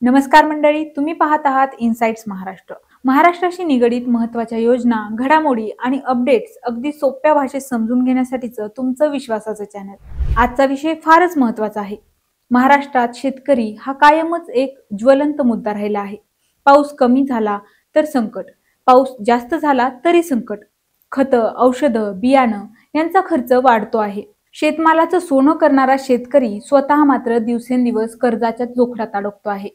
नमस्कार मंडळी, तुम्ही पाहत आहात इनसाइट्स महाराष्ट्र। महाराष्ट्राशी निगडित महत्त्वाच्या योजना, घडामोडी आणि अपडेट्स अगदी सोप्या भाषेत समजून घेण्यासाठीचं तुमचं विश्वासाचं चॅनल। आजचा विषय फारच महत्त्वाचा आहे। महाराष्ट्रात शेतकरी हा कायमच एक ज्वलंत मुद्दा राहिला आहे। पाऊस कमी झाला तर संकट, पाऊस जास्त झाला तरी संकट। खतं, औषधं, बियाणं यांचा खर्च वाढतो आहे। शेतमालाचं सोनं करणारा शेतकरी स्वतः मात्र दिवसेंदिवस कर्जाच्या जोखडात अडकतो आहे।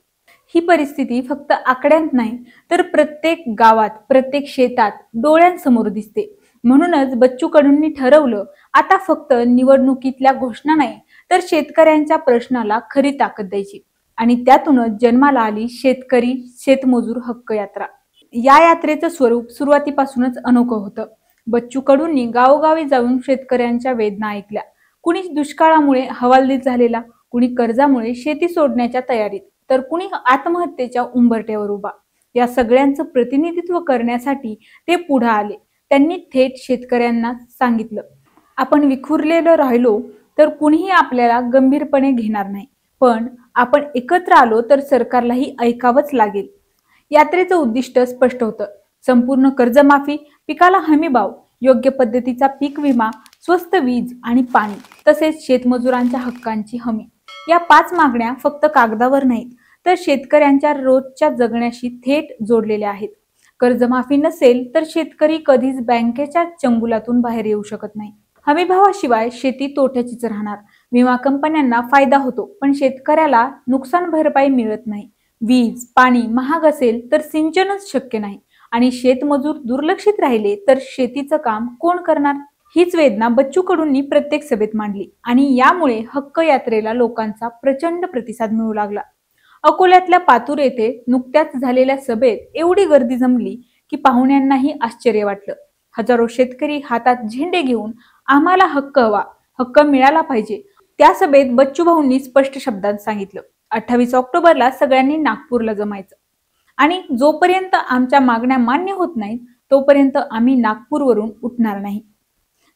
ही परिस्थिती फक्त आकड्यांत नाही तर प्रत्येक गावात, प्रत्येक शेतात डोळ्यांसमोर दिसते। म्हणूनच बच्चू कडूंनी ठरवलं, आता फक्त निवडणुकीतल्या घोषणा नाही तर शेतकऱ्यांच्या प्रश्नाला खरी ताकद द्यायची। आणि त्यातूनच जन्माला आली शेतकरी शेतमजूर हक्क यात्रा। या यात्रेचं स्वरूप सुरुवातीपासूनच अनोखं होतं। बच्चू कडूंनी गावोगावी जाऊन शेतकऱ्यांच्या वेदना ऐकल्या। कुणी दुष्काळामुळे हवालदिल झालेला, कुणी कर्जामुळे शेती सोडण्याच्या तयारीत, तर कुणी आत्महत्येच्या उंबरठ्यावर उभा। या सगळ्यांचं प्रतिनिधित्व करण्यासाठी ते पुढे आले। त्यांनी थेट शेतकऱ्यांना सांगितलं, आपण विखुरलेलं राहिलो तर कुणीही आपल्याला गंभीरपणे घेणार नाही, पण आपण एकत्र आलो तर सरकारलाही ऐकावंच लागेल। यात्रेचं उद्दिष्ट स्पष्ट होतं, संपूर्ण कर्जमाफी, पिकाला हमीभाव, योग्य पद्धतीचा पीक विमा, स्वस्त वीज आणि पाणी, तसेच शेतमजुरांच्या हक्कांची हमी। या 5 मागण्या फक्त कागदावर नाहीत तर शेतकऱ्यांच्या रोजच्या जगण्याशी थेट जोडलेल्या आहेत। कर्जमाफी नसेल तर शेतकरी कधीच बँकेच्या चंगुलातून बाहेर येऊ शकत नाही। हमीभावाशिवाय शेती तोट्याचीच राहणार। विमा कंपन्यांना फायदा होतो पण शेतकऱ्याला नुकसान भरपाई मिळत नाही। वीज, पाणी महाग असेल तर सिंचनच शक्य नाही आणि शेतमजूर दुर्लक्षित राहिले तर शेतीचं काम कोण करणार? हीच वेदना बच्चू कडूंनी प्रत्येक सभेत मांडली आणि यामुळे हक्क यात्रेला लोकांचा प्रचंड प्रतिसाद मिळू लागला। अकोल्यातल्या पातूर येथे नुकत्याच झालेल्या सभेत एवढी गर्दी जमली की पाहुण्यांनाही आश्चर्य वाटलं। हजारो शेतकरी हातात झेंडे घेऊन आम्हाला हक्क हवा, हक्क मिळाला पाहिजे। त्या सभेत बच्चू भाऊंनी स्पष्ट शब्दात सांगितलं, 28 ऑक्टोबरला सगळ्यांनी नागपूरला जमायचं आणि जोपर्यंत आमच्या मागण्या मान्य होत नाहीत तोपर्यंत आम्ही नागपूरवरून उठणार नाही।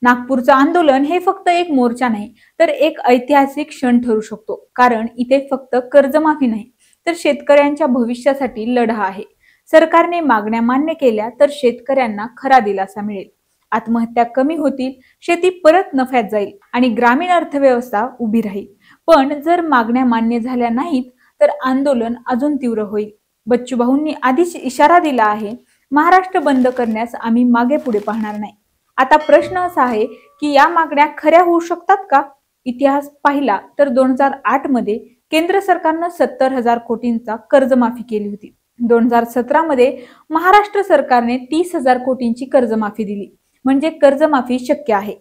नागपूरचं आंदोलन हे फक्त एक मोर्चा नाही तर एक ऐतिहासिक क्षण ठरू शकतो, कारण इथे फक्त कर्जमाफी नाही तर शेतकऱ्यांच्या भविष्यासाठी लढा आहे। सरकारने मागण्या मान्य केल्या तर शेतकऱ्यांना खरा दिलासा मिळेल, आत्महत्या कमी होतील, शेती परत नफ्यात जाईल आणि ग्रामीण अर्थव्यवस्था उभी राहील। पण जर मागण्या मान्य झाल्या नाहीत तर आंदोलन अजून तीव्र होईल। बच्चू भाऊंनी आधीच इशारा दिला आहे, महाराष्ट्र बंद करण्यास आम्ही मागे पुढे पाहणार नाही। आता प्रश्न असा आहे की या मागण्या खऱ्या होऊ शकतात का? इतिहास पाहिला तर 2008 मध्ये केंद्र सरकारनं 70,000 कोटींचा कर्जमाफी केली होती। 2017 मध्ये महाराष्ट्र सरकारने 30,000 कोटींची कर्जमाफी दिली। म्हणजे कर्जमाफी शक्य आहे,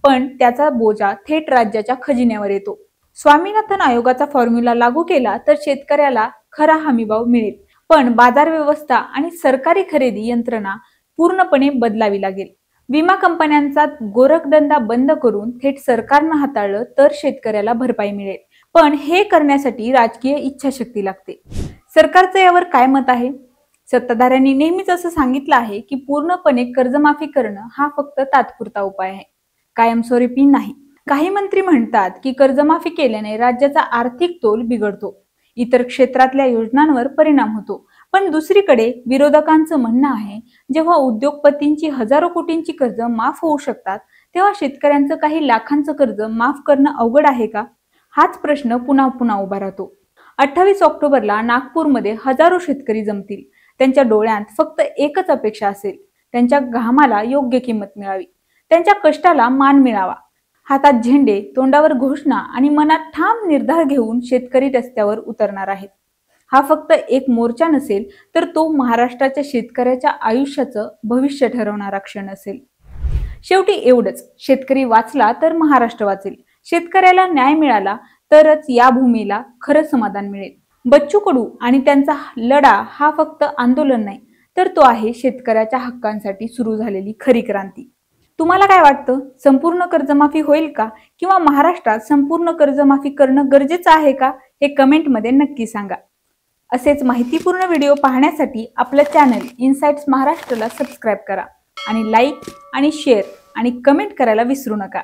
पण त्याचा बोजा थेट राज्याच्या खजिन्यावर येतो। स्वामीनाथन आयोगाचा फॉर्म्युला लागू केला तर शेतकऱ्याला खरा हमीभाव मिळेल, पण बाजार व्यवस्था आणि सरकारी खरेदी यंत्रणा पूर्णपणे बदलावी लागेल। विमा कंपन्यांचा गोरखधंदा बंद करून थेट सरकारनं हाताळलं तर शेतकऱ्याला भरपाई मिळेल, पण हे करण्यासाठी राजकीय इच्छाशक्ती लागते। सरकारचं यावर काय मत आहे? सत्ताधाऱ्यांनी नेहमीच असं सांगितलं आहे की पूर्णपणे कर्जमाफी करणं हा फक्त तात्पुरता उपाय आहे, कायमस्वरूपी नाही। काही मंत्री म्हणतात की कर्जमाफी केल्याने राज्याचा आर्थिक तोल बिघडतो, इतर क्षेत्रातल्या योजनांवर परिणाम होतो। पण दुसरीकडे विरोधकांचं म्हणणं आहे, जेव्हा उद्योगपतींची हजारो कोटींची कर्ज माफ होऊ शकतात तेव्हा शेतकऱ्यांचं काही लाखांचं कर्ज माफ करणं अवघड आहे का? हाच प्रश्न पुन्हा पुन्हा उभा राहतो। 28 ऑक्टोबरला नागपूरमध्ये हजारो शेतकरी जमतील। त्यांच्या डोळ्यात फक्त एकच अपेक्षा असेल, त्यांच्या घामाला योग्य किंमत मिळावी, त्यांच्या कष्टाला मान मिळावा। हातात झेंडे, तोंडावर घोषणा आणि मनात ठाम निर्धार घेऊन शेतकरी रस्त्यावर उतरणार आहेत। हा फक्त एक मोर्चा नसेल तर तो महाराष्ट्राच्या शेतकऱ्याच्या आयुष्याचं भविष्य ठरवणारा क्षण असेल। शेवटी एवढंच, शेतकरी वाचला तर महाराष्ट्र वाचेल, शेतकऱ्याला न्याय मिळाला तरच या भूमीला खरं समाधान मिळेल। बच्चू कडू आणि त्यांचा लढा हा फक्त आंदोलन नाही तर तो आहे शेतकऱ्याच्या हक्कांसाठी सुरू झालेली खरी क्रांती। तुम्हाला काय वाटतं, संपूर्ण कर्जमाफी होईल का, किंवा महाराष्ट्रात संपूर्ण कर्जमाफी करणं गरजेचं आहे का? हे कमेंटमध्ये नक्की सांगा। असेच माहितीपूर्ण व्हिडिओ पाहण्यासाठी आपलं चॅनल इनसाइट्स महाराष्ट्रला सबस्क्राइब करा आणि लाईक आणि शेअर आणि कमेंट करायला विसरू नका।